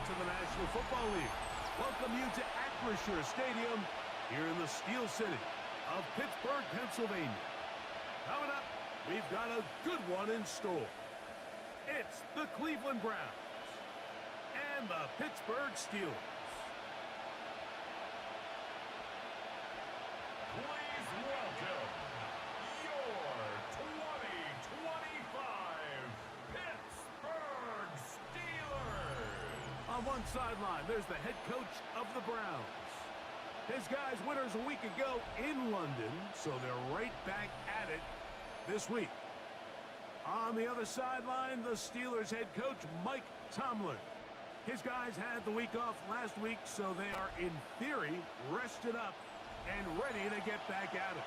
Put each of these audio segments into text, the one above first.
to the National Football League. Welcome you to Acrisure Stadium here in the Steel City of Pittsburgh, Pennsylvania. Coming up, we've got a good one in store. It's the Cleveland Browns and the Pittsburgh Steelers. Please welcome your 2025 Pittsburgh Steelers. On one sideline, there's the head coach of the Browns. His guys winners a week ago in London, so they're right back at it this week. On the other sideline, the Steelers head coach, Mike Tomlin. His guys had the week off last week, so they are, in theory, rested up and ready to get back at it.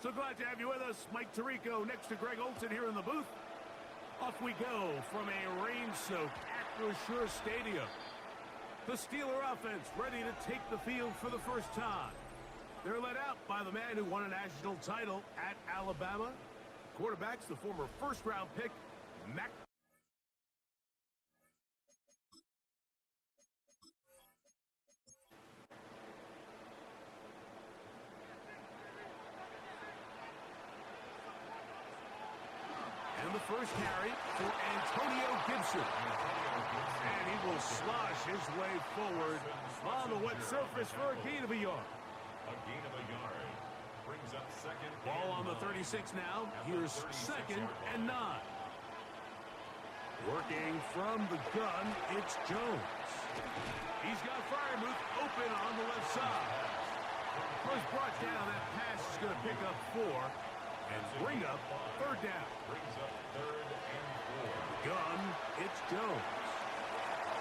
So glad to have you with us. Mike Tirico next to Greg Olsen here in the booth. Off we go from a rain-soaked Acrisure Stadium. The Steeler offense ready to take the field for the first time. They're led out by the man who won a national title at Alabama. Quarterback's the former first-round pick, Mac. First carry for Antonio Gibson. And he will slosh his way forward on the wet surface for a gain of a yard. A gain of a yard brings up second. Ball on the 36 now. Here's second and 9. Working from the gun, it's Jones. He's got Freiermuth open on the left side. First brought down, that pass is going to pick up 4. And bring up third down. Brings up third and 4. Gun, it's Jones.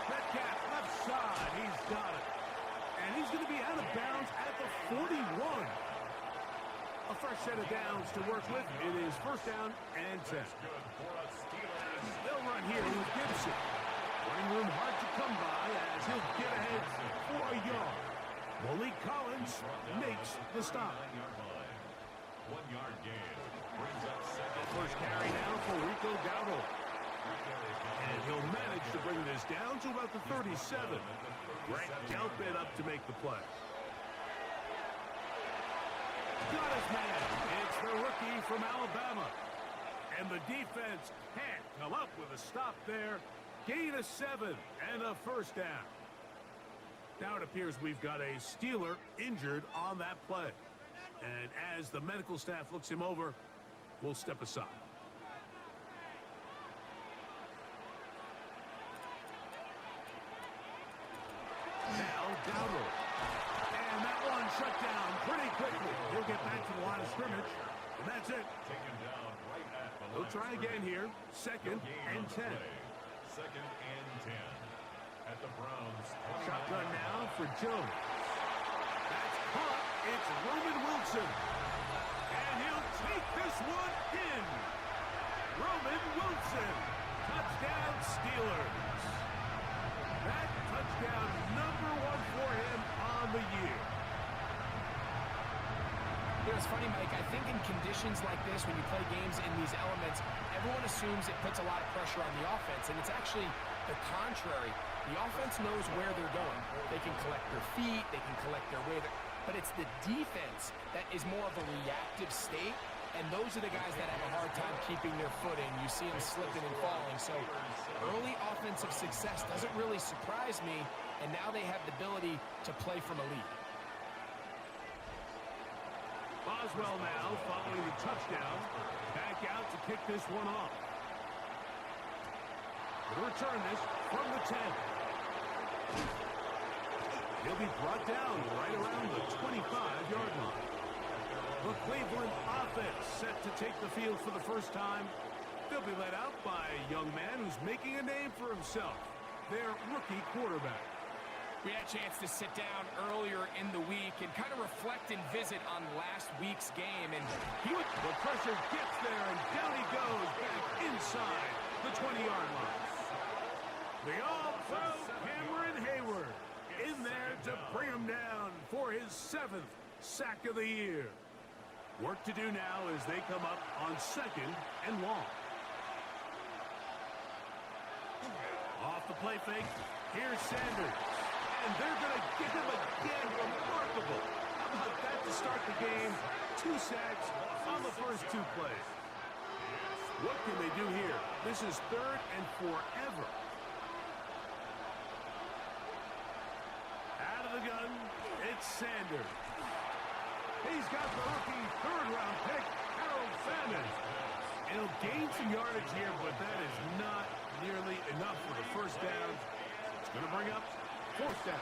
Metcalf, left side, he's got it. And he's going to be out of bounds at the 41. A fresh set of downs to work with. It is first down and 10. They'll run here with Gibson. Running room hard to come by as he'll get ahead for a yard. Malik Collins makes the stop. 1 yard gain. Brings up second. First carry now for Rico Dowdle. And he'll manage to bring this down to about the 37. Grant Delpit up to make the play. Got his man. It's the rookie from Alabama. And the defense can't come up with a stop there. Gain of 7 and a first down. Now it appears we've got a Steeler injured on that play. And as the medical staff looks him over, we'll step aside. Now Dowdle. And that one shut down pretty quickly. He'll get back to the line of scrimmage. And that's it. Taken down right at the line. He'll try again here. Second and 10. Second and 10. At the Browns. Shotgun now for Jones. That's caught. It's Roman Wilson. And he'll take this one in. Roman Wilson. Touchdown Steelers. That touchdown number 1 for him on the year. You know, it's funny, Mike, I think in conditions like this, when you play games in these elements, everyone assumes it puts a lot of pressure on the offense, and it's actually the contrary. The offense knows where they're going. They can collect their feet, they can collect their way. but it's the defense that is more of a reactive state, and those are the guys that have a hard time keeping their footing. You see them slipping and falling. So early offensive success doesn't really surprise me, and now they have the ability to play from a lead. Boswell now following the touchdown. Back out to kick this one off. He'll return this from the 10. He'll be brought down right around the 25-yard line. The Cleveland offense set to take the field for the first time. They'll be led out by a young man who's making a name for himself, their rookie quarterback. We had a chance to sit down earlier in the week and kind of reflect and visit on last week's game. And the pressure gets there, and down he goes back inside the 20-yard line. The all-pro Cameron Hayward in there to bring him down for his 7th sack of the year. Work to do now as they come up on 2nd and long. Off the play fake, here's Sanders. And they're going to get him again. Remarkable. How about that to start the game? 2 sacks on the first 2 plays. What can they do here? This is 3rd and forever. Out of the gun, it's Sanders. He's got the rookie 3rd-round pick, Harold Sanders. He'll gain some yardage here, but that is not nearly enough for the first down. It's going to bring up 4th down.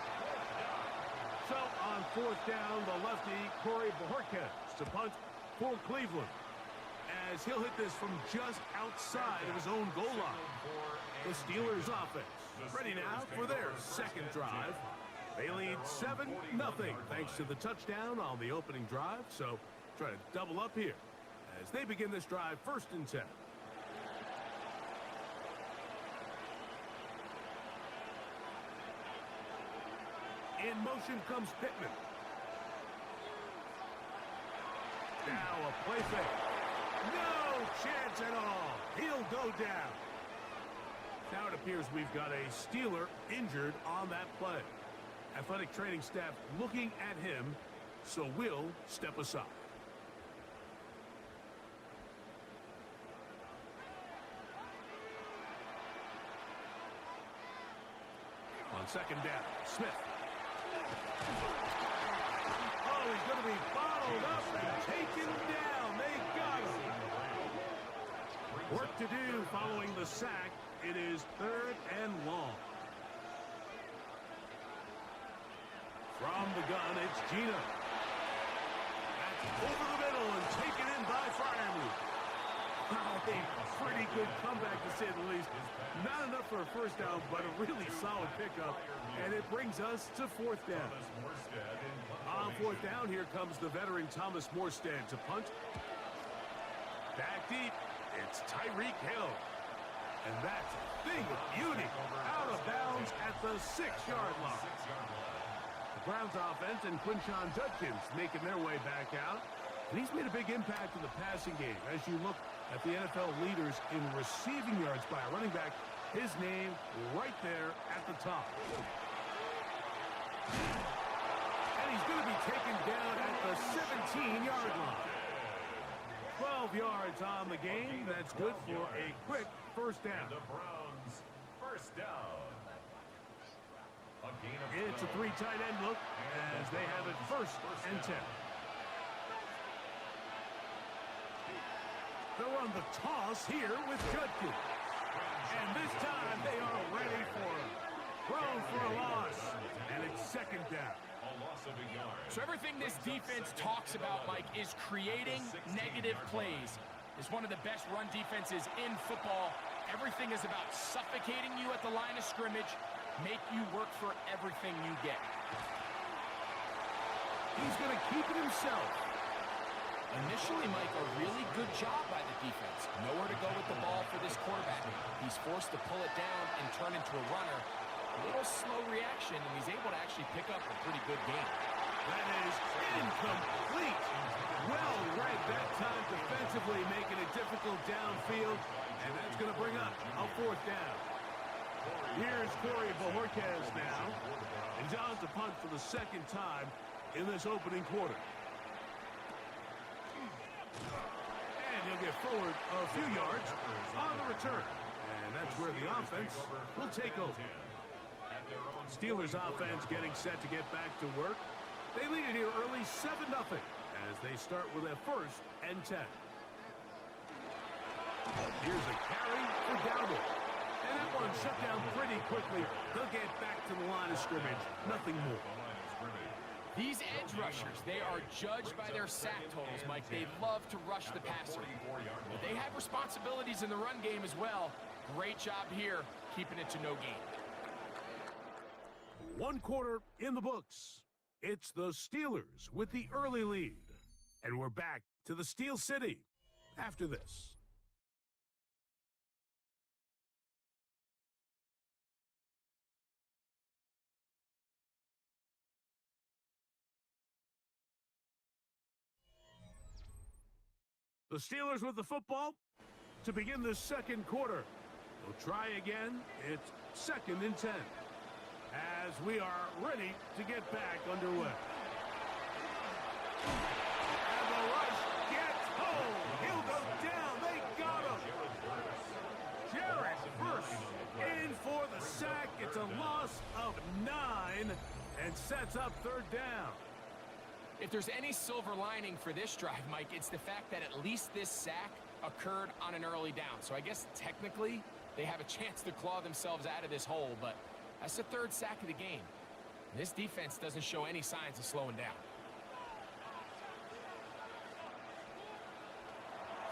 So on 4th down, the lefty, Corey Bojorquez, to punt for Cleveland, as he'll hit this from just outside of his own goal line. The Steelers offense ready now for their 2nd drive. They lead 7-0 thanks to the touchdown on the opening drive. So try to double up here as they begin this drive 1st and 10. In motion comes Pittman. Now a play fake. No chance at all. He'll go down. Now it appears we've got a Steeler injured on that play. Athletic training staff looking at him, so we'll step aside. On 2nd down, Smith. Oh, he's going to be bottled up and taken down. They got him. Work to do following the sack. It is 3rd and long. From the gun, it's Gino. That's over the middle and taken in by Freiermuth. A pretty good comeback, to say the least. Not enough for a first down, but a really solid pickup. And it brings us to 4th down. On 4th down, here comes the veteran Thomas Morstead to punt. Back deep, it's Tyreek Hill. And that's a thing of beauty. Out of bounds at the 6-yard line. The Browns offense and Quinshon Judkins making their way back out. And he's made a big impact in the passing game. As you look at the NFL leaders in receiving yards by a running back, his name right there at the top. And he's going to be taken down at the 17-yard line. 12 yards on the game. That's good for a quick first down. The Browns first down. It's a 3 tight end look as they have it 1st and 10. They'll run the toss here with Judkins. And this time they are ready for him. Thrown for a loss. And it's 2nd down. So everything this defense talks about, Mike, is creating negative plays. It's one of the best run defenses in football. Everything is about suffocating you at the line of scrimmage, make you work for everything you get. He's going to keep it himself. Initially, Mike, a really good job by the defense. Nowhere to go with the ball for this quarterback. He's forced to pull it down and turn into a runner. A little slow reaction, and he's able to actually pick up a pretty good game. That is incomplete. Well read that time defensively, making it difficult downfield. And that's going to bring up a 4th down. Here's Corey Bojorquez now. And John's to punt for the 2nd time. in this opening quarter. And he'll get forward a few yards on the return. And that's where the offense will take over. Steelers offense getting set to get back to work. They lead it here early 7-0 as they start with a 1st and 10. Here's a carry for Dowdle. And that one shut down pretty quickly. They'll get back to the line of scrimmage. Nothing more. These edge rushers, they are judged by their sack totals, Mike. They love to rush the passer. But they have responsibilities in the run game as well. Great job here, keeping it to no gain. 1 quarter in the books. It's the Steelers with the early lead. And we're back to the Steel City after this. The Steelers with the football to begin the 2nd quarter. They'll try again. It's 2nd and 10. As we are ready to get back underway. And the rush gets home. He'll go down. They got him. Jarrett first in for the sack. It's a loss of 9 and sets up 3rd down. If there's any silver lining for this drive, Mike, it's the fact that at least this sack occurred on an early down. So I guess technically they have a chance to claw themselves out of this hole, but that's the 3rd sack of the game. This defense doesn't show any signs of slowing down.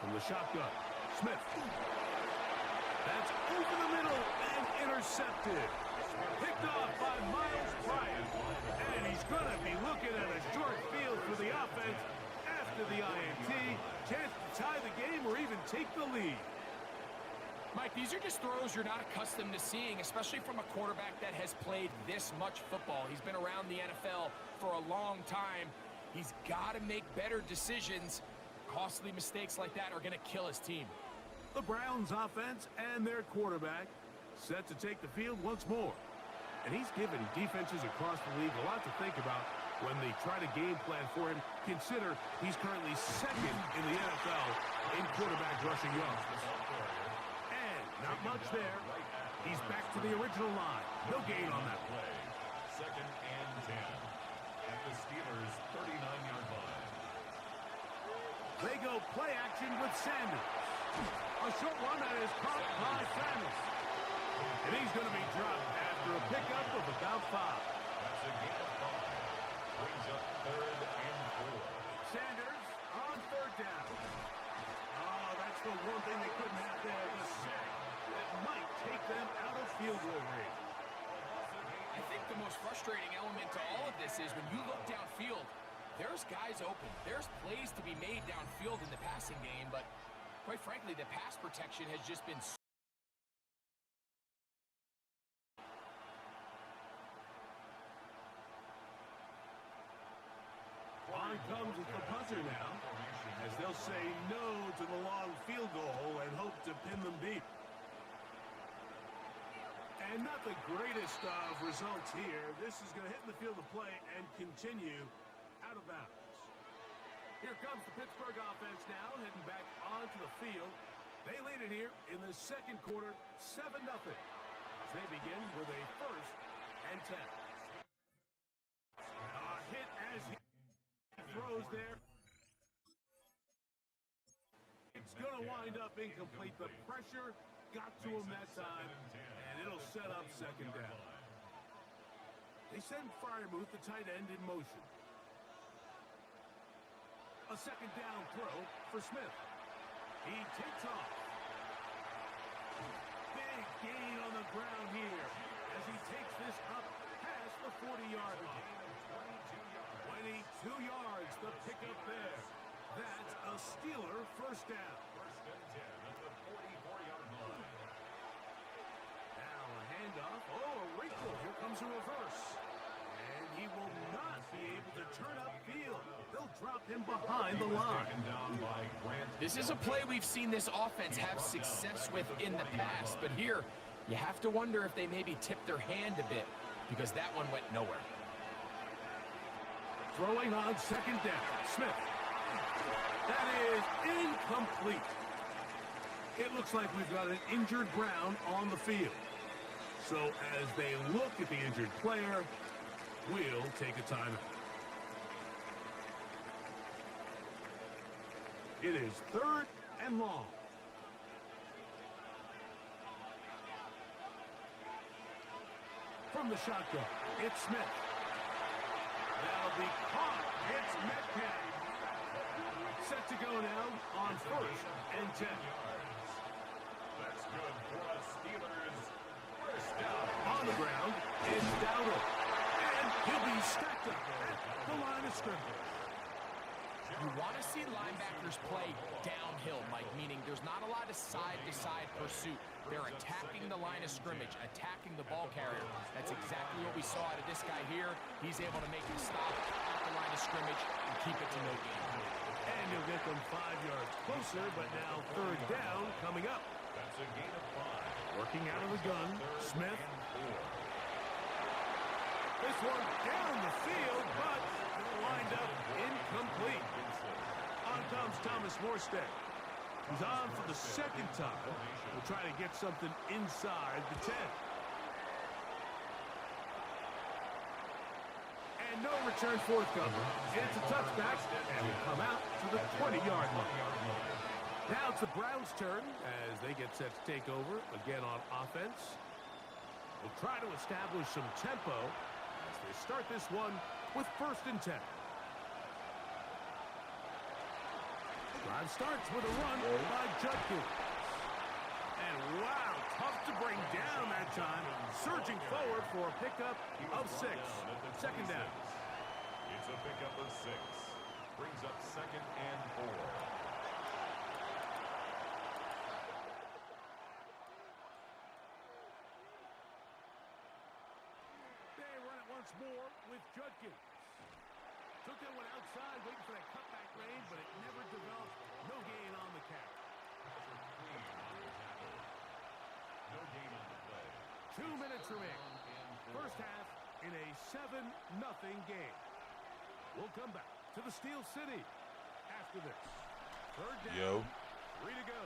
From the shotgun, Smith. That's over the middle and intercepted. Picked off by Miles Bryant. And he's going to be looking at a short field for the offense after the INT. Chance to tie the game or even take the lead. Mike, these are just throws you're not accustomed to seeing, especially from a quarterback that has played this much football. He's been around the NFL for a long time. He's got to make better decisions. Costly mistakes like that are going to kill his team. The Browns offense and their quarterback set to take the field once more. And he's given defenses across the league a lot to think about when they try to game plan for him. Consider he's currently 2nd in the NFL in quarterback rushing yards. And not much there. He's back to the original line. No gain on that play. 2nd and 10 at the Steelers' 39-yard line. They go play action with Sanders. A short one that is caught by Sanders. And he's going to be dropped after a pickup of about 5. That's a gain of 5. Brings up 3rd and 4. Sanders on 3rd down. Oh, that's the one thing they couldn't have there, the sack that might take them out of field goal range. I think the most frustrating element to all of this is when you look downfield, there's guys open. There's plays to be made downfield in the passing game, but quite frankly, the pass protection has just been On comes the punter now, as they'll say no to the long field goal and hope to pin them deep. And not the greatest of results here. This is going to hit in the field of play and continue out of bounds. Here comes the Pittsburgh offense now, heading back onto the field. They lead it here in the 2nd quarter, 7-0. As they begin with a 1st and 10. A hit as he throws there. It's going to wind up incomplete. The pressure got to him that time, and it'll set up 2nd down. They send Freiermuth, the tight end, in motion. A 2nd down throw for Smith. He takes off. Big gain on the ground here as he takes this up past the 40-yard line. 22 yards, the pickup there. That's a Steeler 1st down. 1st and 10 at the 44-yard line. Now a handoff. Oh, a wrinkle. Here comes a reverse. And he will not be able to turn upfield. They'll drop him behind the line. This is a play we've seen this offense have success with in the past, but here you have to wonder if they maybe tipped their hand a bit because that one went nowhere. Throwing on second down. Smith. That is incomplete. It looks like we've got an injured Brown on the field. So as they look at the injured player, we'll take a timeout. It is 3rd and long. From the shotgun, it's Smith. That'll be caught. It's Metcalf. Set to go now on 1st and 10. That's good for the Steelers. First down. On the ground, it's Dowdle. And he'll be stacked up at the line of scrimmage. You want to see linebackers play downhill, Mike, meaning there's not a lot of side-to-side pursuit. They're attacking the line of scrimmage, attacking the ball carrier. That's exactly what we saw out of this guy here. He's able to make him stop at the line of scrimmage and keep it to no gain. And he'll get them 5 yards closer, but now 3rd down coming up. That's a gain of 5. Working out of the gun, Smith. This one down the field, but lined up incomplete. On comes Thomas Morstead. He's on for the 2nd time. We'll try to get something inside the 10. And no return forthcoming. It's a touchback, and will come out to the 20-yard line. Now it's the Browns' turn as they get set to take over again on offense. We'll try to establish some tempo as they start this one with 1st and 10. Drive starts with a run by Judkins. And wow, tough to bring down that time. Surging forward for a pickup of 6. 2nd down. It's a pickup of 6. Brings up 2nd and 4. They run it once more with Judkins. Took that one outside, waiting for that cutback range, but it never developed. No gain on the carry. No gain on the play. 2 minutes remaining. First half in a 7-0 game. We'll come back to the Steel City after this. 3rd down. 3 to go.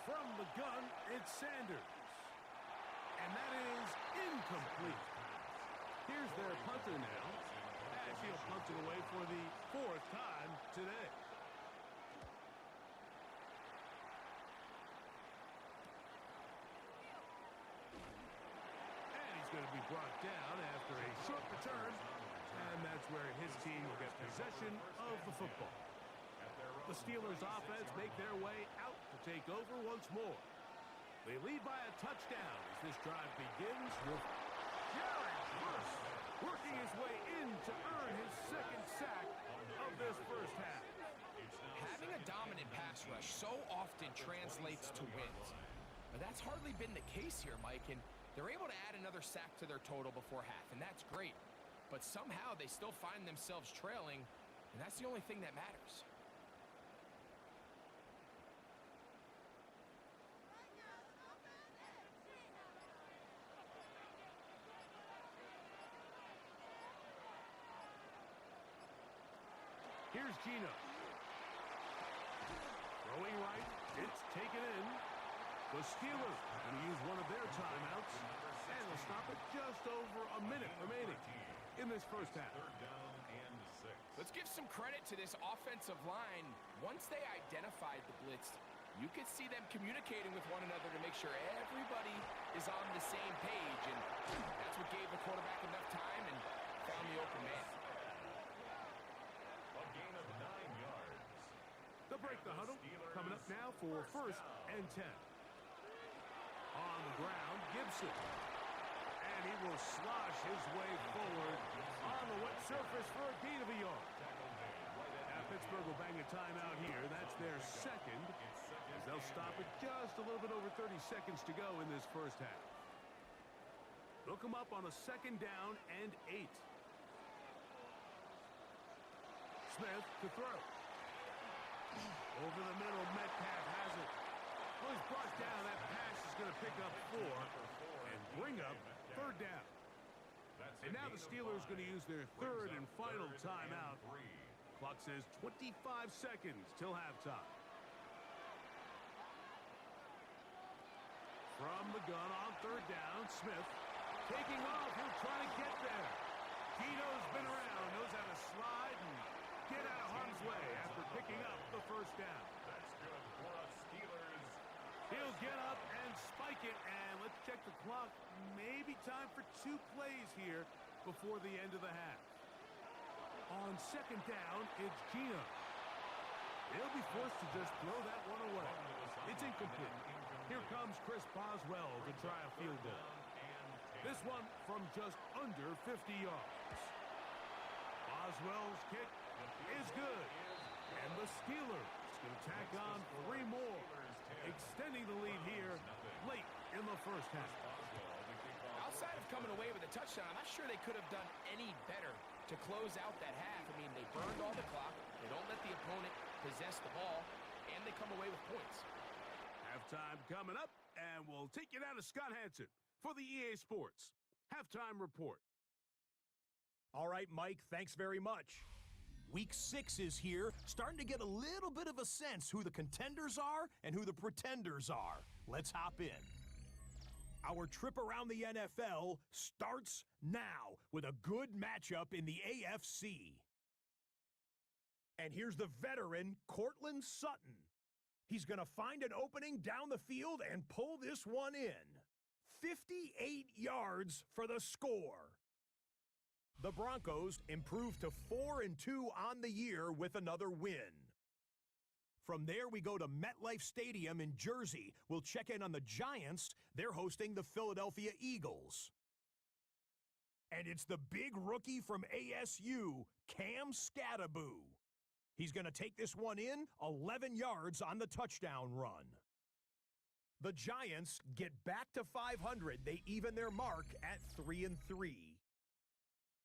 From the gun, it's Sanders. And that is incomplete. Here's their punter now, as he'll punt it away for the 4th time today. And he's going to be brought down after a short return, and that's where his team will get possession of the football. The Steelers' offense make their way out to take over once more. They lead by a touchdown as this drive begins with Jared Verse working his way in to earn his 2nd sack of this first half. Having a dominant pass rush so often translates to wins. But that's hardly been the case here, Mike, and they're able to add another sack to their total before half, and that's great. But somehow they still find themselves trailing, and that's the only thing that matters. Here's Gino. Throwing right. It's taken in. The Steelers going to use one of their timeouts. And they'll stop it just over a minute remaining in this first half. 3rd down and 6. Let's give some credit to this offensive line. Once they identified the blitz, you could see them communicating with one another to make sure everybody is on the same page. And that's what gave the quarterback enough time and found the open man. A gain of 9 yards. They'll break the huddle. Coming up now for 1st and 10. On the ground, Gibson. And he will slosh his way forward on the wet surface for a gain of a yard. Now Pittsburgh will bang a timeout here. That's their 2nd. As they'll stop it just a little bit over 30 seconds to go in this first half. They'll come up on a 2nd down and 8. Smith to throw. Over the middle, Metcalf has it. Well, he's brought down. That pass is going to pick up 4 and bring up 3rd down. That's And now the Steelers going to use their third and final timeout. Clock says 25 seconds till halftime. From the gun on third down, Smith taking off. He'll try to get there. Gino's been around, knows how to slide and get out of harm's way after picking up the first down. That's good for us Steelers. He'll get up and spike it, and let's check the clock. Maybe time for 2 plays here before the end of the half. On second down, it's Gino. He'll be forced to just throw that one away. It's incomplete. Here comes Chris Boswell to try a field goal. This one from just under 50 yards. Boswell's kick is good. And the Steelers going to tack on 3 more, extending the lead here late in the first half. Outside of coming away with a touchdown, I'm not sure they could have done any better to close out that half. I mean, they burned all the clock, they don't let the opponent possess the ball, and they come away with points. Halftime coming up, and we'll take you down to Scott Hanson for the EA Sports Halftime Report. All right, Mike, thanks very much. Week 6 is here, starting to get a little bit of a sense who the contenders are and who the pretenders are. Let's hop in. Our trip around the NFL starts now with a good matchup in the AFC. And here's the veteran, Courtland Sutton. He's going to find an opening down the field and pull this one in. 58 yards for the score. The Broncos improved to 4-2 on the year with another win. From there, we go to MetLife Stadium in Jersey. We'll check in on the Giants. They're hosting the Philadelphia Eagles. And it's the big rookie from ASU, Cam Skattebo. He's going to take this one in, 11 yards on the touchdown run. The Giants get back to 500. They even their mark at 3-3.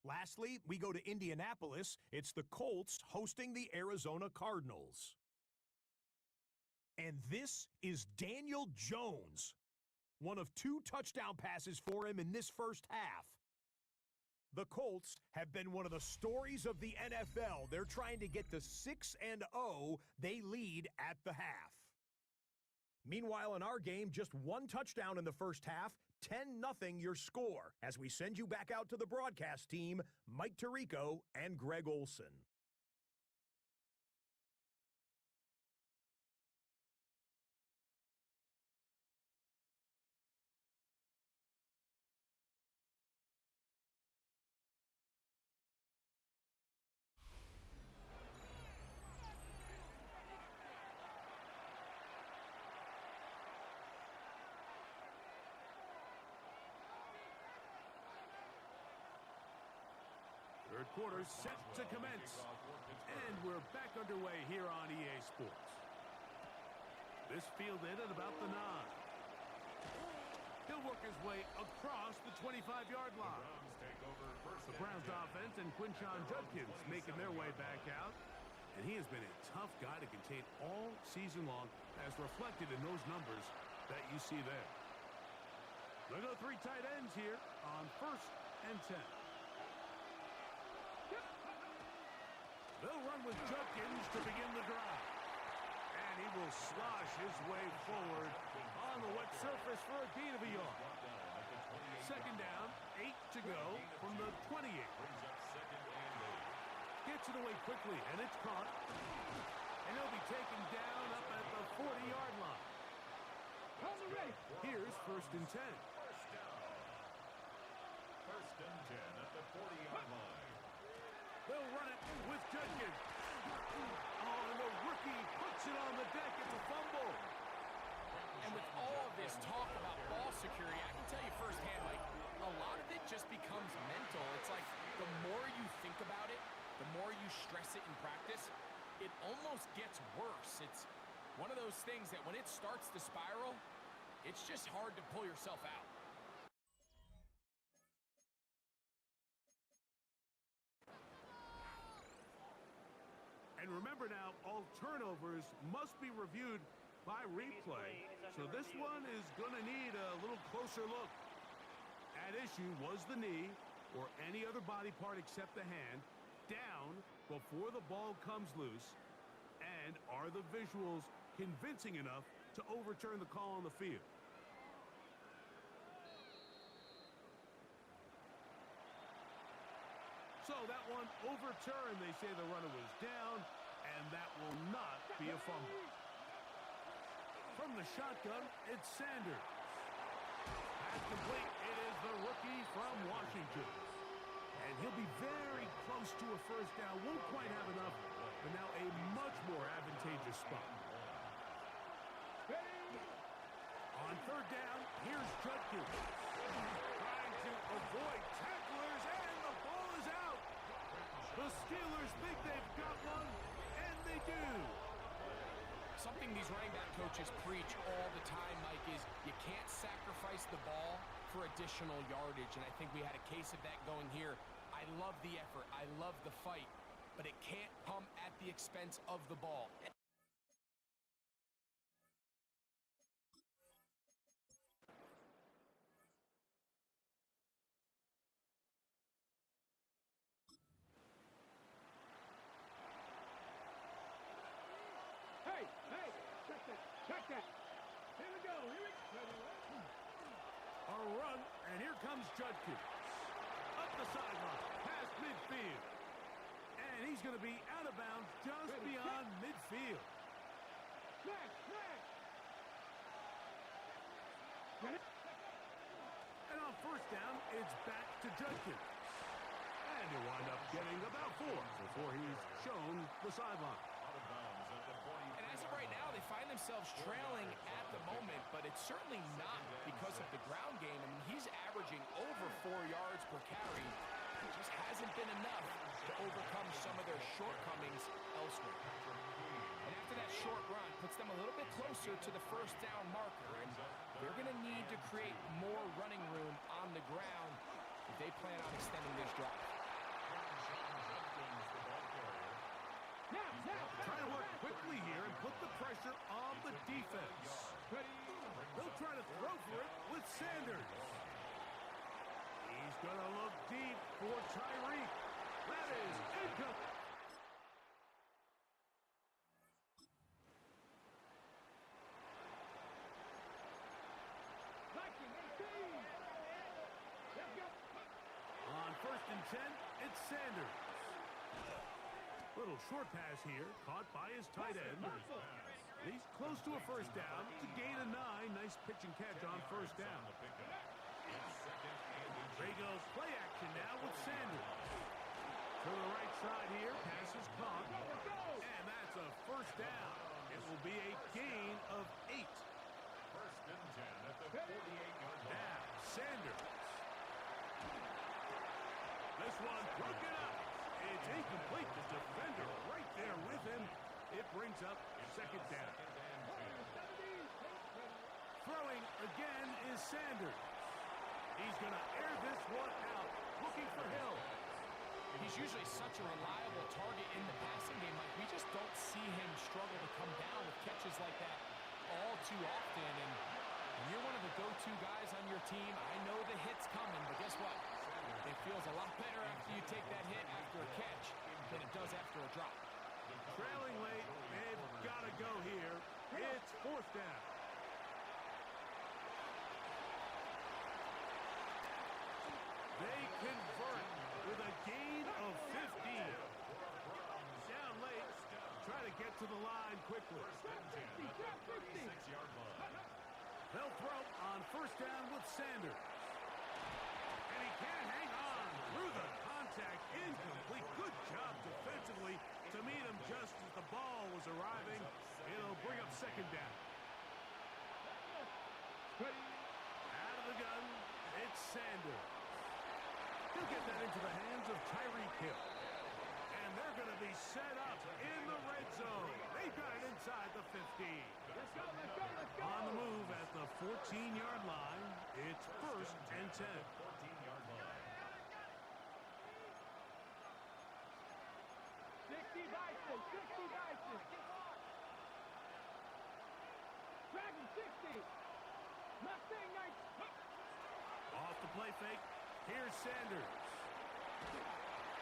Lastly, we go to Indianapolis. It's the Colts hosting the Arizona Cardinals. And this is Daniel Jones. One of 2 touchdown passes for him in this first half. The Colts have been one of the stories of the NFL. They're trying to get to 6-0. They lead at the half. Meanwhile, in our game, just 1 touchdown in the first half, 10-0 your score. As we send you back out to the broadcast team, Mike Tirico and Greg Olson. Third quarter set to commence. And we're back underway here on EA Sports. This fielded at about the 9. He'll work his way across the 25-yard line. The Browns offense and Quinshon Judkins making their way back out. And he has been a tough guy to contain all season long, as reflected in those numbers that you see there. There go 3 tight ends here on 1st and 10. They'll run with Judkins to begin the drive. And he will slosh his way forward on the wet surface for a gain of a yard. Second down, 8 to go from the 28. Gets it away quickly, and it's caught. And he'll be taken down up at the 40-yard line. Here's 1st and 10. First and 10 at the 40-yard line. They'll run it with Judkins. Oh, and the rookie puts it on the deck. It's a fumble. And with all of this talk about ball security, I can tell you firsthand, like, a lot of it just becomes mental. It's like the more you think about it, the more you stress it in practice, it almost gets worse. It's one of those things that when it starts to spiral, it's just hard to pull yourself out. And remember now, all turnovers must be reviewed by replay. So this one is going to need a little closer look. At issue was the knee, or any other body part except the hand down before the ball comes loose? And are the visuals convincing enough to overturn the call on the field? So that one overturned. They say the runner was down, and that will not be a fumble. From the shotgun, it's Sanders. Pass complete. It is the rookie from Washington. And he'll be very close to a first down. Won't quite have enough, but now a much more advantageous spot. On third down, here's Judkins. Trying to avoid tacklers, and the ball is out. The Steelers think they've got one, and they do. Something these running back coaches preach all the time, Mike, is you can't sacrifice the ball for additional yardage, and I think we had a case of that going here. I love the effort. I love the fight, but it can't come at the expense of the ball. Check that. Here we go. A run, and here comes Judkins. Up the sideline, past midfield. And he's going to be out of bounds just beyond midfield. And on first down, it's back to Judkins. And he'll wind up getting about 4 before he's shown the sideline. And as of right now, they find themselves trailing at the moment, but it's certainly not because of the ground game. I mean, he's averaging over 4 yards per carry. It just hasn't been enough to overcome some of their shortcomings elsewhere. And after that short run, puts them a little bit closer to the first down marker, and they're going to need to create more running room on the ground if they plan on extending this drive. Trying to work quickly here and put the pressure on the defense. They'll try to throw for it with Sanders. He's going to look deep for Tyreek. That is incomplete. On first and 10, it's Sanders. Little short pass here, caught by his tight end. He's close to a first down to gain a 9. Nice pitch and catch on first down. There goes play action now with Sanders. To the right side here, pass is caught. And that's a first down. It will be a gain of 8. First and 10 at the 48-yard line. Now, Sanders. This one broken up. It's incomplete. The defender right there with him. It brings up second down. Throwing again is Sanders. He's going to air this one out. Looking for Hill. He's usually such a reliable target in the passing game. Like, we just don't see him struggle to come down with catches like that all too often. And when you're one of the go-to guys on your team, I know the hit's coming, but guess what? It feels a lot better after you take that hit after a catch than it does after a drop. Trailing late, they've got to go here. It's fourth down. They convert with a gain of 15. Down late, try to get to the line quickly. 6-yard line. They'll throw on first down with Sanders. And he can't hang on through the contact. Incomplete. Good job defensively to meet him just as the ball was arriving. It'll bring up second down. Out of the gun, it's Sanders. He'll get that into the hands of Tyreek Hill. And they're going to be set up in the red zone. They've got it inside the 15. On the move at the 14-yard line, it's first and 10. 14-yard line. 60 Bison. Dragon 60. Mustang Knights. Off the play fake, here's Sanders.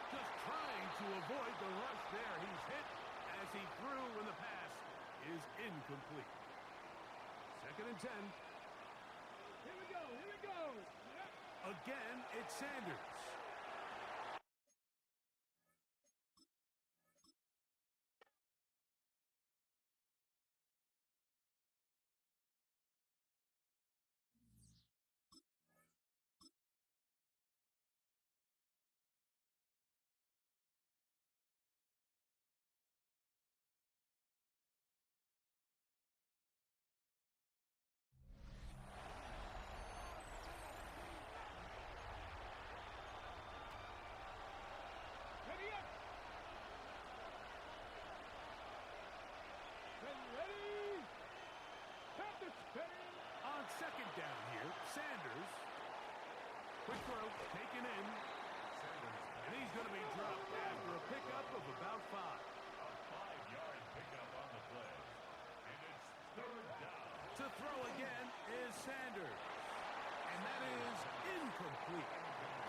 Just trying to avoid the rush there. He's hit as he threw when the pass is incomplete. 2nd and 10. Here we go, here we go. Again, it's Sanders. Ready up. Ready. Panthers ready. On 2nd down here, Sanders. Quick throw, taken in. And he's going to be dropped after a pickup of about 5. A 5-yard pickup on the play. And it's 3rd down. To throw again is Sanders. And that is incomplete.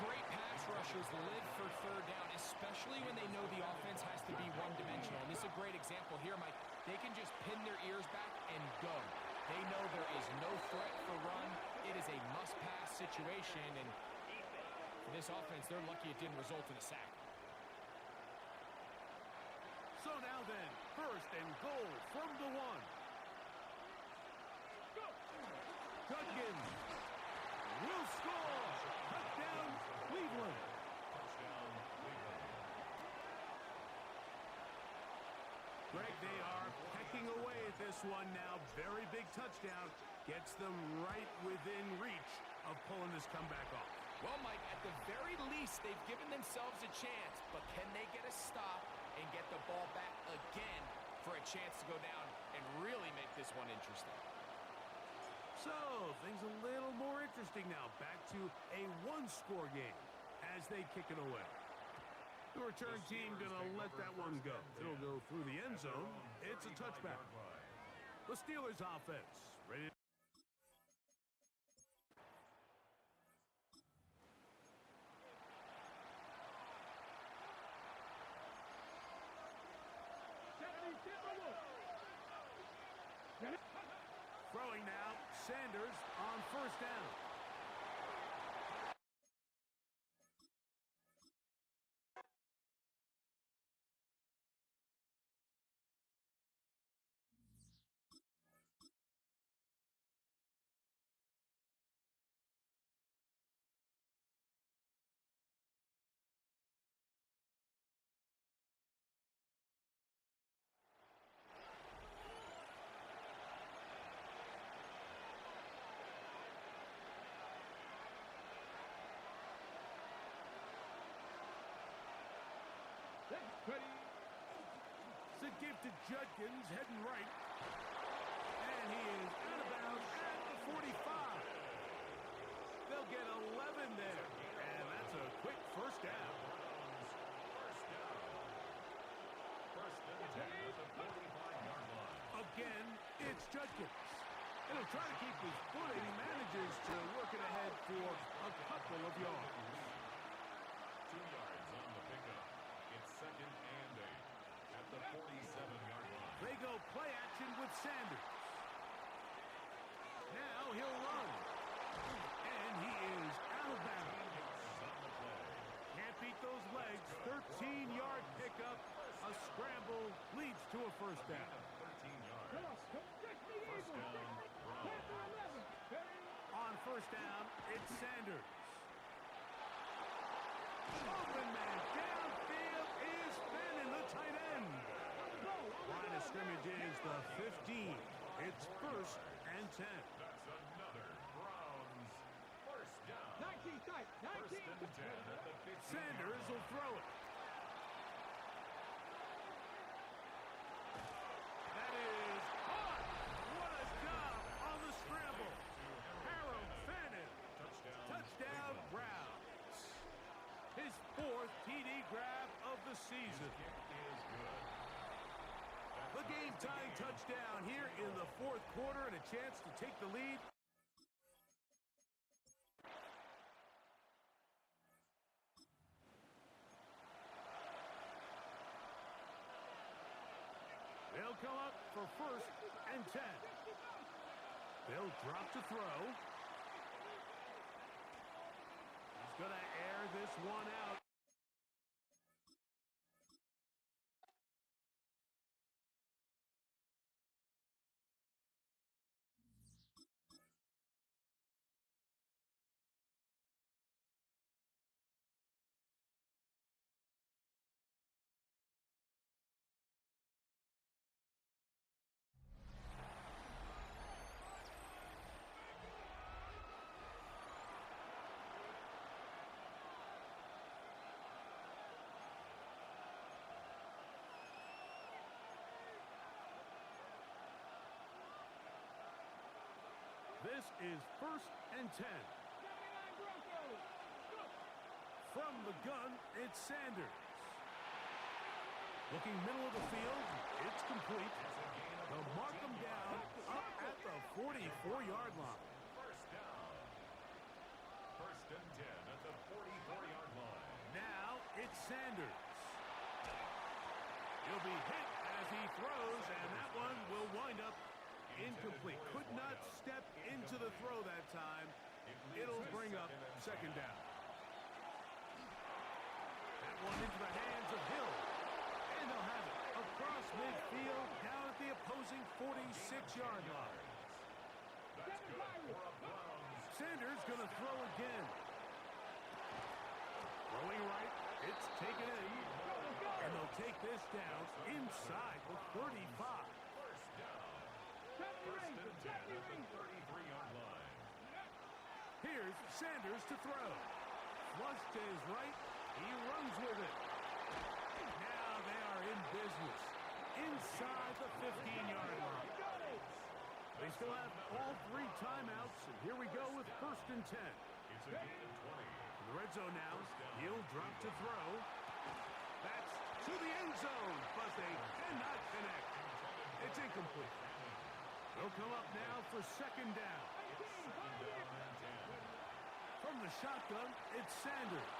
Great pass rushers live for 3rd down, especially when they know the offense has to be one-dimensional. And this is a great example here, Mike. They can just pin their ears back and go. They know there is no threat for run. It is a must-pass situation, and for this offense, they're lucky it didn't result in a sack. So now then, 1st and goal from the 1. Go. Judkins will score. Touchdown, Cleveland. Touchdown, Cleveland. Greg, they are pecking away at this one now. Very big touchdown. Gets them right within reach of pulling this comeback off. Well, Mike, at the very least, they've given themselves a chance, but can they get a stop and get the ball back again for a chance to go down and really make this one interesting? So, things a little more interesting now. Back to a 1-score game as they kick it away. The return team going to let that one go. It'll go through the end zone. It's a touchback. The Steelers offense ready. Throwing now, Sanders on 1st down. Ready. It's a give to Judkins, heading right. And he is out of bounds at the 45. They'll get 11 there. And that's a quick 1st down. First and 10 at the 45-yard line. Again, it's Judkins. And he'll try to keep his footing. Manages to work it ahead for a couple of yards. 2 yards on the pickup. It's 2nd and 8 at the 47-yard line. They go play action with Sanders. Now he'll run. And he is out of bounds. On the play. Can't beat those legs. 13-yard pickup. A scramble leads to a 1st down. 13 yards. Cross. Stretch the First eagle. down, Panther Browns. 11. Ready. On 1st down, it's Sanders. Open man downfield is Fannin, the tight end. Line of scrimmage is the 15. It's 1st and 10. That's another Browns first down. 19 tight. 19. First and 10 at the 15. Sanders will throw it. That is caught. What a job on the scramble. Harold Fannin. Touchdown Browns. His 4th TD grab of the season. Kick is good. The game-tying touchdown here in the 4th quarter and a chance to take the lead. come up for 1st and 10. They'll drop to throw. He's going to air this one out. This is 1st and 10. 79 Broncos. Go. From the gun, it's Sanders. Looking middle of the field, it's complete. They'll mark him down up at the 44-yard line. First down. 1st and 10 at the 44-yard line. Now it's Sanders. He'll be hit as he throws, and that one will wind up incomplete. Could not step into the throw that time. It'll bring up 2nd down. That one into the hands of Hill. And they'll have it across midfield down at the opposing 46-yard line. That's good for a Browns. Sanders going to throw again. Throwing right. It's taken in. And they'll take this down inside the 35. First down. 1st and 10 at the 33-yard line. Here's Sanders to throw. Flush to his right. He runs with it. Now they are in business. Inside the 15-yard line. They still have all 3 timeouts. And here we go with 1st and 10. It's a gain of 20. In the red zone now. He'll drop to throw. That's to the end zone. But they cannot connect. It's incomplete. They'll come up now for 2nd down. From the shotgun, it's Sanders.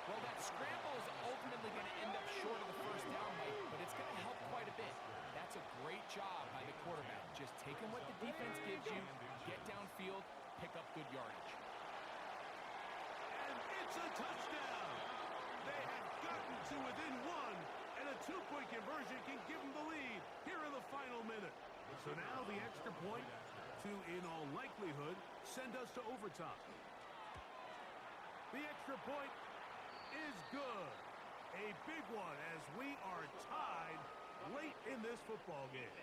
Well, that scramble is ultimately going to end up short of the 1st down, Mike, but it's going to help quite a bit. That's a great job by the quarterback. Just taking what the defense gives you, get downfield, pick up good yardage. And it's a touchdown. They have gotten to within 1, and a 2-point conversion can give them the lead here in the final minute. So now the extra point to, in all likelihood, send us to overtime. The extra point is good. A big one as we are tied late in this football game.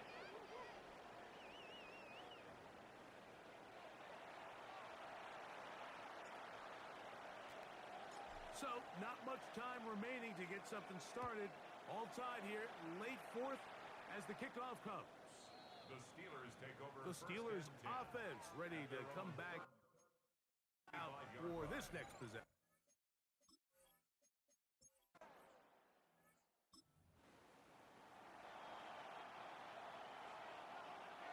So, not much time remaining to get something started. All tied here, late 4th as the kickoff comes. The Steelers take over. The Steelers offense ready to come back out for this next possession.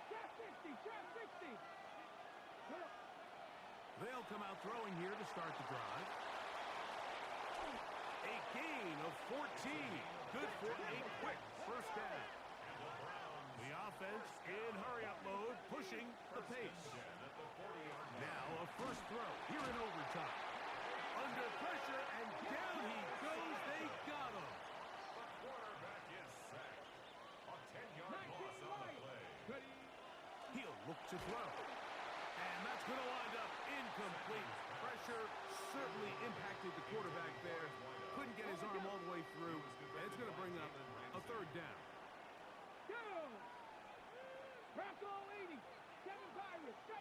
Trap 60. Trap 60. They'll come out throwing here to start the drive. A gain of 14. Good for a quick 1st down. The offense in hurry-up mode, pushing the pace. Now a 1st throw here in overtime. Under pressure, and down he goes. They got him. The quarterback is sacked. A 10-yard loss on the play. Ready. He'll look to throw. And that's going to wind up incomplete. Pressure certainly impacted the quarterback there. Couldn't get his arm all the way through. And it's going to bring up a 3rd down. Go. Bronco 80. 7 Pirates. 7.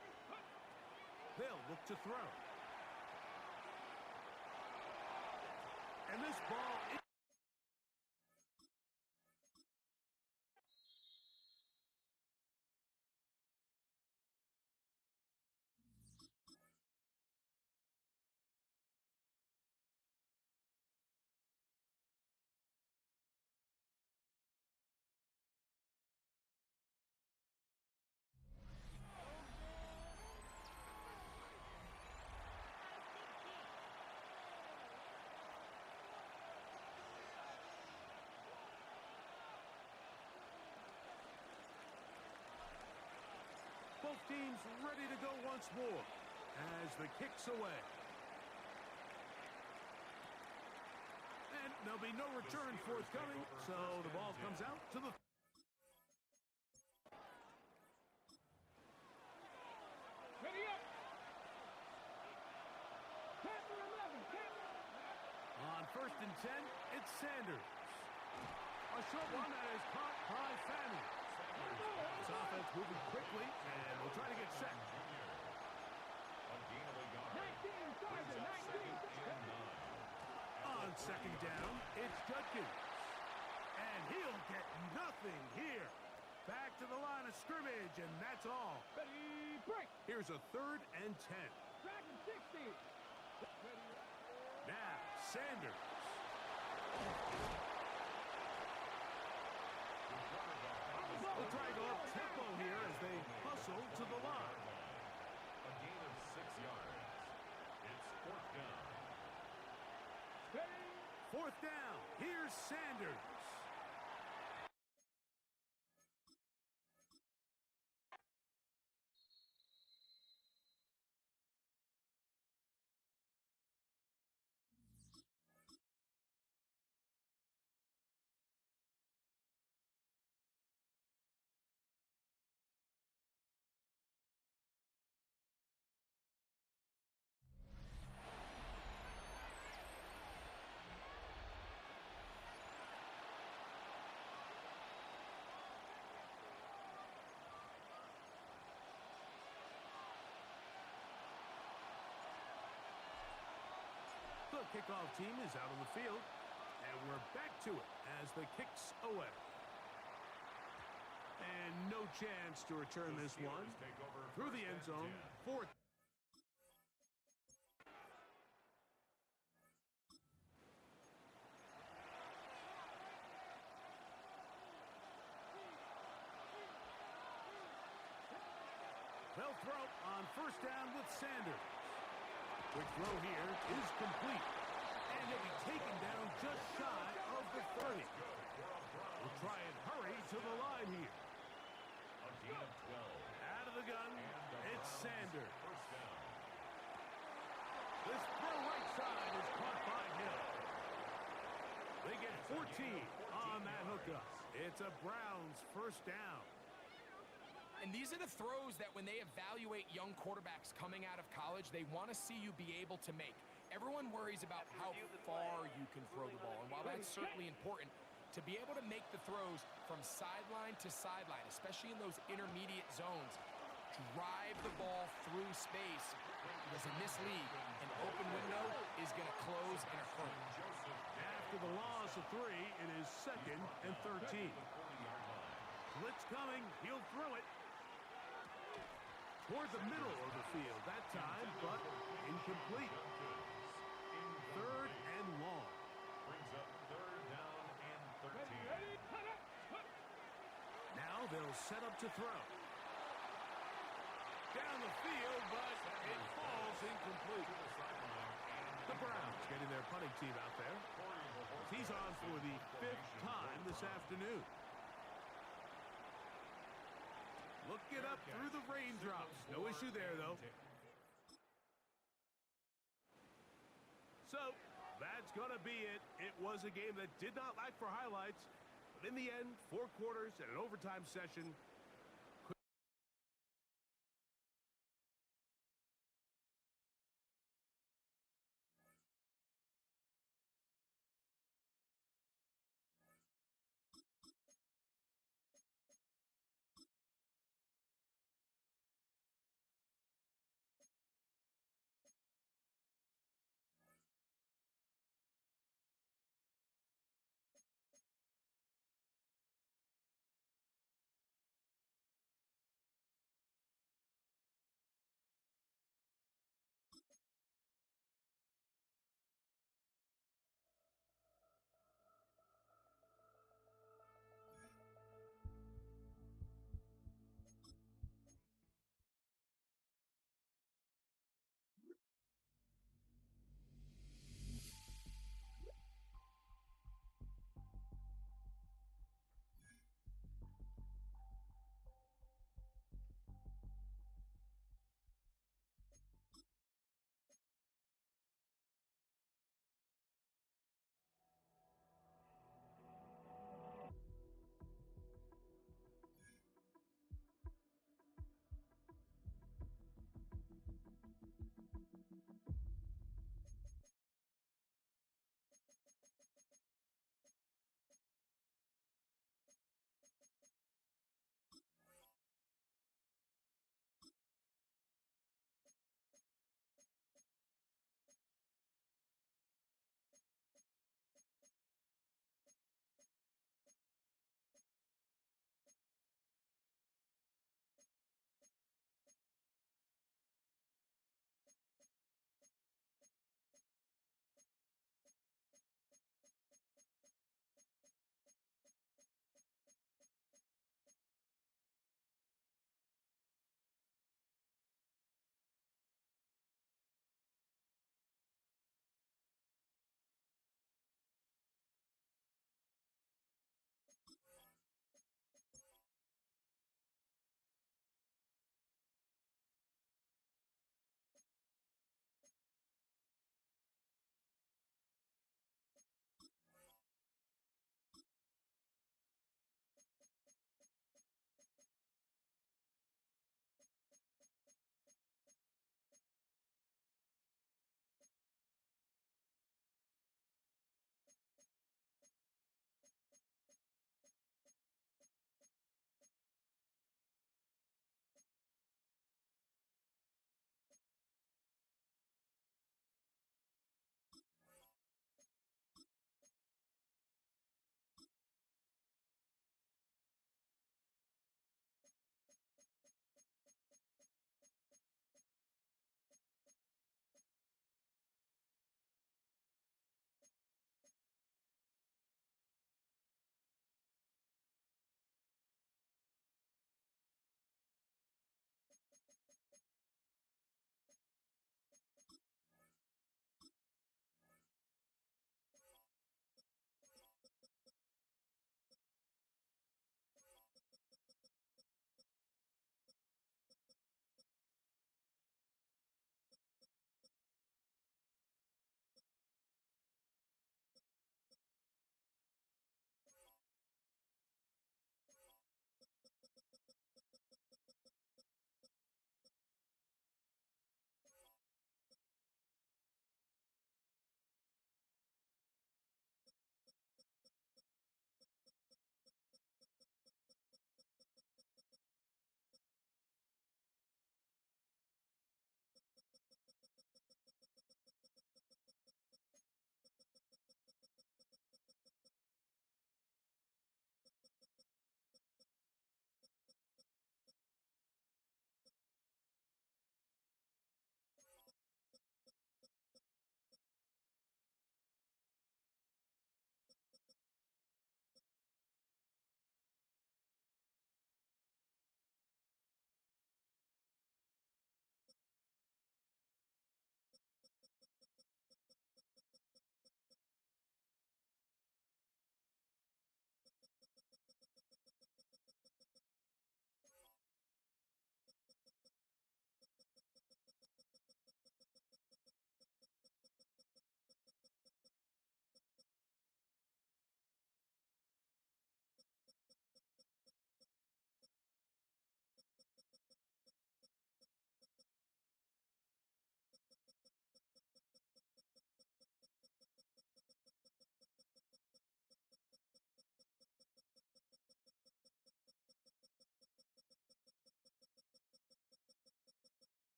They'll look to throw. And this ball is teams ready to go once more as the kick's away. And there'll be no return forthcoming, so the ball comes out to the... Ready up. 10 for 11. 10. On 1st and 10, it's Sanders. A short one that is caught by Fanning. This offense moving quickly, and we'll try to get set. A gain of a yard. 19 inside the 19. On 2nd down, it's Judkins. And he'll get nothing here. Back to the line of scrimmage, and that's all. Ready, break. Here's a 3rd and 10. Dragon 60. Ready. Now, Sanders. They'll try to go up tempo here as they hustle to the line. A gain of 6 yards. It's 4th down. Ready. 4th down. Here's Sanders. The kickoff team is out on the field, and we're back to it as the kick's away. And no chance to return this one Take over through the 1st end and zone. 10. 4th. They'll throw on 1st down with Sanders. Quick throw here is complete. And he'll be taken down just shy of the 30. We'll try and hurry to the line here. A gain of 12. Out of the gun, it's Sanders. 1st down. This throw right side is caught by Hill. They get 14 on that hookup. It's a Browns 1st down. And these are the throws that when they evaluate young quarterbacks coming out of college, they want to see you be able to make. Everyone worries about how far you can throw the ball. And while that's certainly important, to be able to make the throws from sideline to sideline, especially in those intermediate zones, drive the ball through space. Because in this league, an open window is going to close in a hurry. After the loss of 3, it is 2nd and 13. Blitz coming. He'll throw it toward the middle of the field that time, but incomplete. 3rd and long. Brings up 3rd down and 13. Ready. Cut up. Cut. Now they'll set up to throw. Down the field, but it falls incomplete. The Browns getting their punting team out there. He's on for the 5th time this afternoon. Looking up through the raindrops. No issue there, though. So, that's going to be it. It was a game that did not lack for highlights. But in the end, 4 quarters and an overtime session.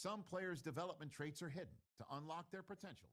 Some players' development traits are hidden to unlock their potential.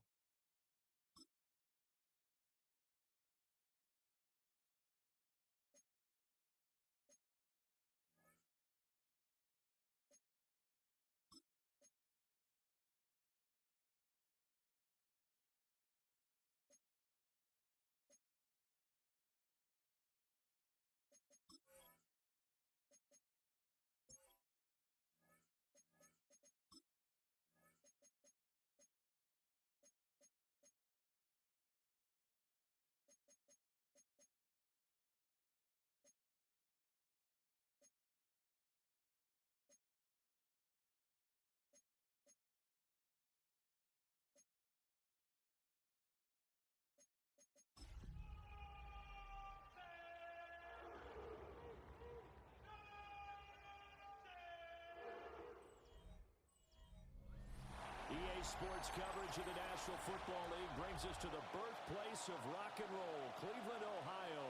EA Sports coverage of the National Football League brings us to the birthplace of rock and roll, Cleveland, Ohio,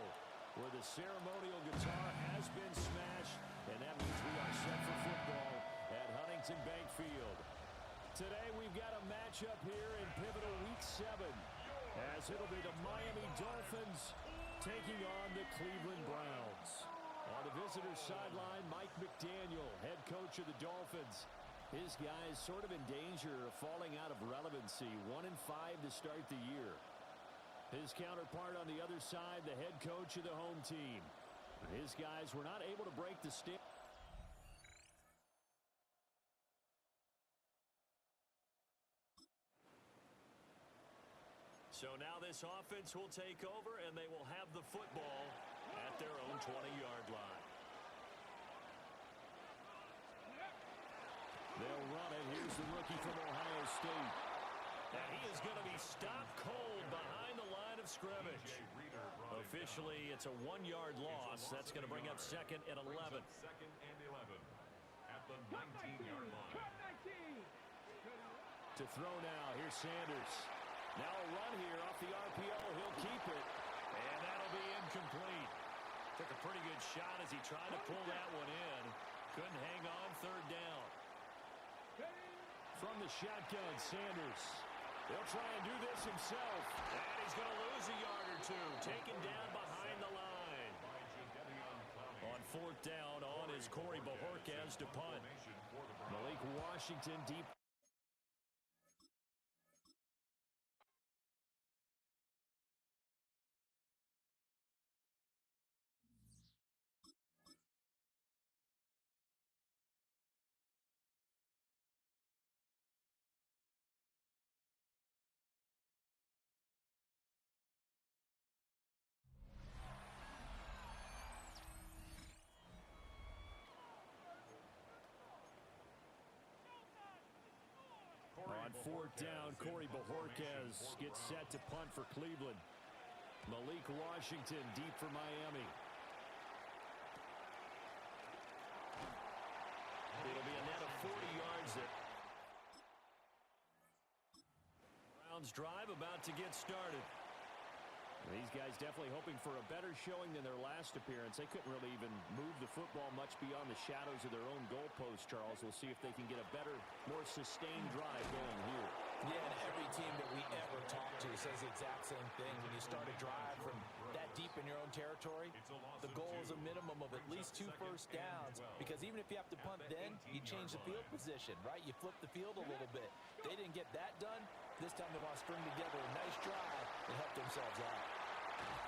where the ceremonial guitar has been smashed, and that means we are set for football at Huntington Bank Field. Today we've got a matchup here in pivotal Week 7, as it'll be the Miami Dolphins taking on the Cleveland Browns. On the visitor's sideline, Mike McDaniel, head coach of the Dolphins. His guys sort of in danger of falling out of relevancy, 1-5 to start the year. His counterpart on the other side, the head coach of the home team. His guys were not able to break the stick. So now this offense will take over, and they will have the football at their own 20-yard line. They'll run it. Here's the rookie from Ohio State. And he is going to be stopped cold behind the line of scrimmage. Officially, it's a 1-yard loss. That's going to bring up 2nd and 11. 2nd and 11 at the 19-yard line. To throw now, here's Sanders. Now a run here off the RPO. He'll keep it. And that'll be incomplete. Took a pretty good shot as he tried to pull that one in. Couldn't hang on 3rd down. From the shotgun, Sanders. He'll try and do this himself. And he's going to lose a yard or two. Taken down behind the line. On 4th down, on is Corey Bojorquez to punt. Malik Washington deep. On 4th down, Corey Bojorquez gets set to punt for Cleveland. Malik Washington deep for Miami. It'll be a net of 40 yards there. Browns drive about to get started. These guys definitely hoping for a better showing than their last appearance. They couldn't really even move the football much beyond the shadows of their own goalpost, Charles. We'll see if they can get a better, more sustained drive going here. Yeah, and every team that we ever talk to says the exact same thing. When you start a drive from that deep in your own territory, the goal is a minimum of at least 2 first downs, because even if you have to punt then, you change the field position, right? You flip the field a little bit. They didn't get that done. This time they want to string together a nice drive and help themselves out.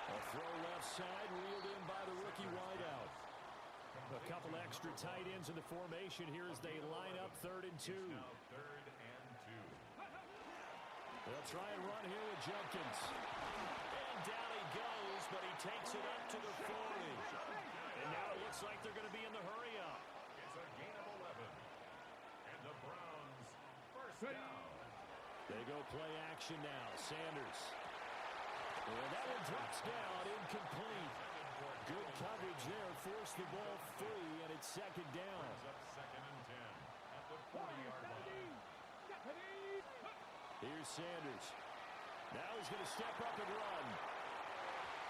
A throw left side, reeled in by the rookie wideout. A couple extra tight ends in the formation here as they line up 3rd and 2. 3rd and 2. They'll try and run here with Jenkins. And down he goes, but he takes it up to the 40. And now it looks like they're going to be in the hurry up. It's a gain of 11. And the Browns first down. They go play action now. Sanders. And that one drops down, incomplete. Good coverage there, forced the ball free, and it's 2nd down. Up 2nd and 10 at the 40-yard line. Here's Sanders. Now he's going to step up and run.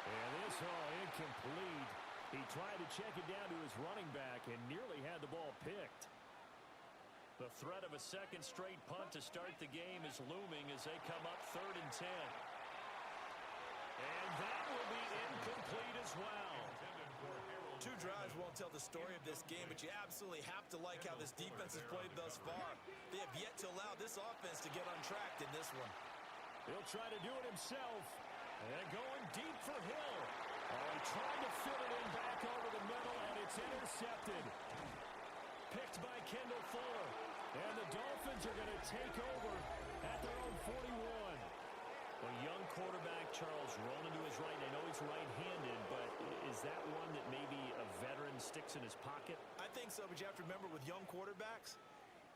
And this all incomplete. He tried to check it down to his running back and nearly had the ball picked. The threat of a second straight punt to start the game is looming as they come up 3rd and 10. And that will be incomplete as well. 2 drives won't tell the story of this game, but you absolutely have to like how this defense has played thus far. They have yet to allow this offense to get untracked in this one. He'll try to do it himself. And going deep for Hill. Oh, he tried to fit it in back over the middle, and it's intercepted. Picked by Kendall Fuller. And the Dolphins are going to take over at their own 41. Well, young quarterback Charles rolling to his right. I know he's right-handed, but is that one that maybe a veteran sticks in his pocket? I think so, but you have to remember with young quarterbacks,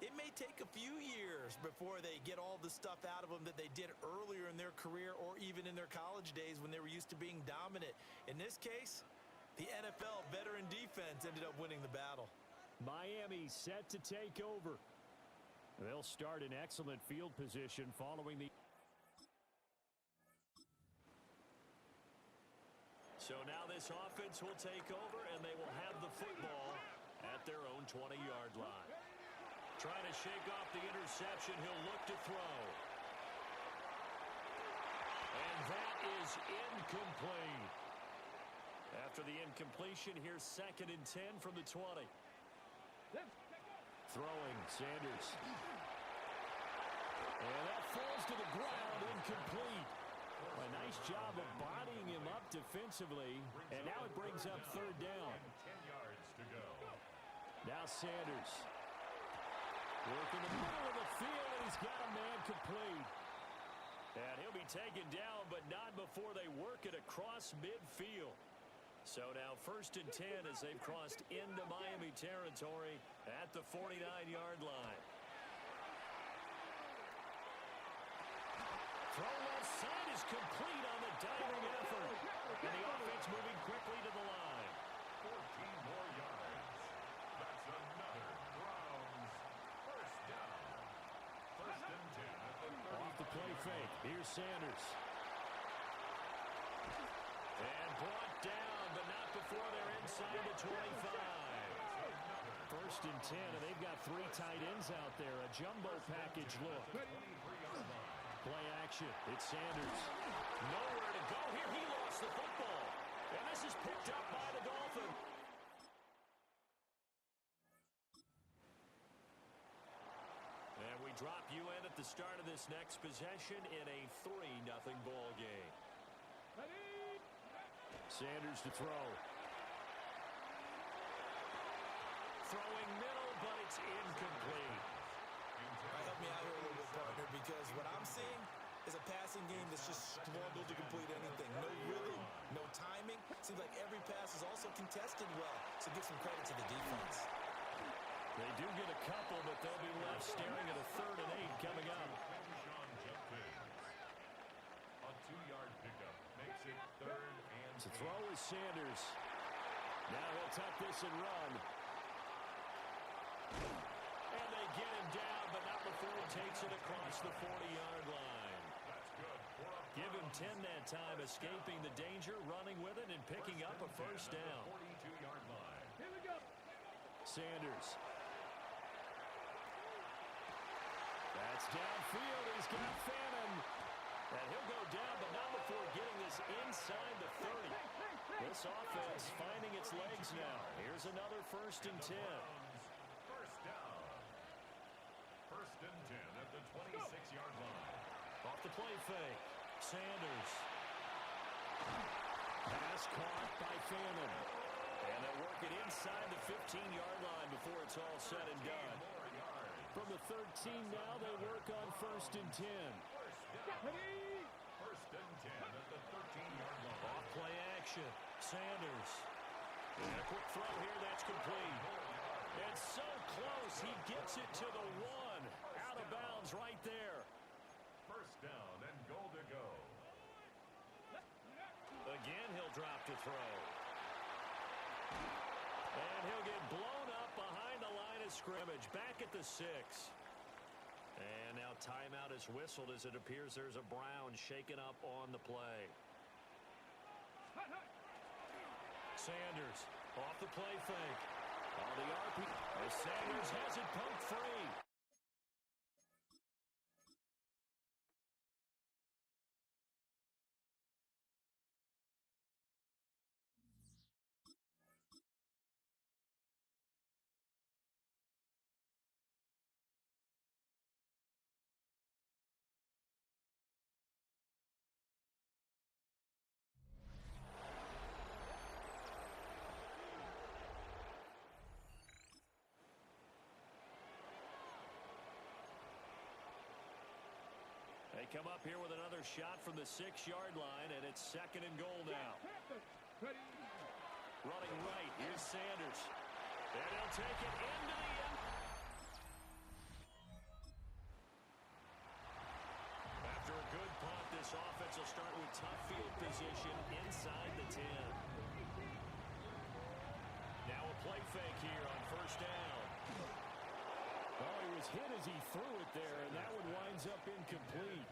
it may take a few years before they get all the stuff out of them that they did earlier in their career or even in their college days when they were used to being dominant. In this case, the NFL veteran defense ended up winning the battle. Miami set to take over. They'll start in excellent field position following the... So now this offense will take over, and they will have the football at their own 20-yard line. Trying to shake off the interception. He'll look to throw. And that is incomplete. After the incompletion, here's 2nd and 10 from the 20. Throwing, Sanders. And that falls to the ground, incomplete. A nice job of bodying him up defensively, and now it brings up 3rd down. 10 yards to go. Now Sanders. Working the middle of the field, and he's got a man complete. And he'll be taken down, but not before they work it across midfield. So now 1st and 10 as they've crossed into Miami territory at the 49-yard line. Throw left side is complete on the diving effort. And the offense moving quickly to the line. 14 more yards. That's another Browns first down. 1st and 10 at the 30. Off the play fake. Here's Sanders. And brought down, but not before they're inside the 25. 1st and 10, and they've got 3 tight ends out there. A jumbo package look. Play action. It's Sanders. Nowhere to go here. He lost the football. And this is picked up by the Dolphins. And we drop you in at the start of this next possession in a 3-0 ball game. Sanders to throw. Throwing middle, but it's incomplete. Help me out here a little bit, partner, because what I'm seeing is a passing game that's just struggled to complete anything. No rhythm, no timing. Seems like every pass is also contested well, so give some credit to the defense. They do get a couple, but they'll be left staring at a 3rd and 8 coming up. Sean jumped in. A 2-yard pickup makes it 3rd and To throw is Sanders. Now he'll tuck this and run. And they get him down, but not before he takes it across the 40-yard line. That's good. Give him 10 that time, escaping the danger, running with it, and picking up a 1st down. 42-yard line. Here we go. Sanders. That's downfield. He's got Fannin. And he'll go down, but not before getting this inside the 30. This offense finding its legs now. Here's another 1st and 10. First down. 1st and 10 at the 26-yard line. Off the play fake. Sanders. Pass caught by Fannin. And they'll work it inside the 15-yard line before it's all said and done. From the 13 now, they work on 1st and 10. 1st and 10 at the 13-yard line. Off play action. Sanders. And a quick throw here that's complete. And so close, he gets it to the 1. Out of bounds right there. First down and goal to go. Again, he'll drop to throw. And he'll get blown up behind the line of scrimmage. Back at the 6. And now timeout is whistled as it appears there's a Brown shaken up on the play. Sanders off the play fake. On the RP. Sanders has it pumped free. They come up here with another shot from the 6-yard line, and it's 2nd and goal now. Ready. Running right, here's Sanders. And he'll take it into the end. After a good punt, this offense will start with tough field position inside the 10. Now a play fake here on 1st down. Well, he was hit as he threw it there, and that one winds up incomplete.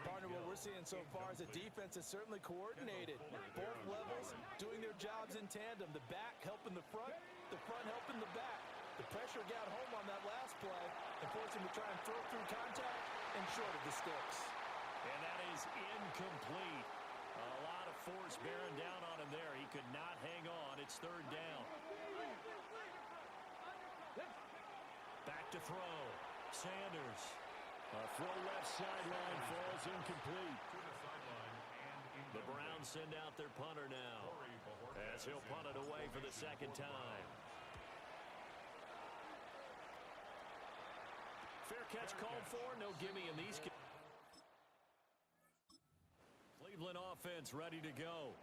Partner, what we're seeing so far is the defense is certainly coordinated. Both levels doing their jobs in tandem. The back helping the front helping the back. The pressure got home on that last play and forced him to try and throw through contact and short of the sticks. And that is incomplete. A lot of force bearing down on him there. He could not hang on. It's 3rd down. Back to throw. Sanders. A throw left sideline falls incomplete. The Browns send out their punter now, as he'll punt it away for the 2nd time. Fair catch called for. No gimme in these. Cleveland offense ready to go.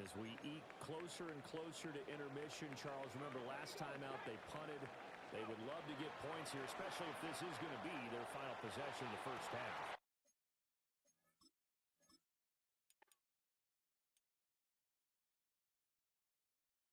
As we eke closer and closer to intermission, Charles, remember last time out they punted. They would love to get points here, especially if this is going to be their final possession of the 1st half.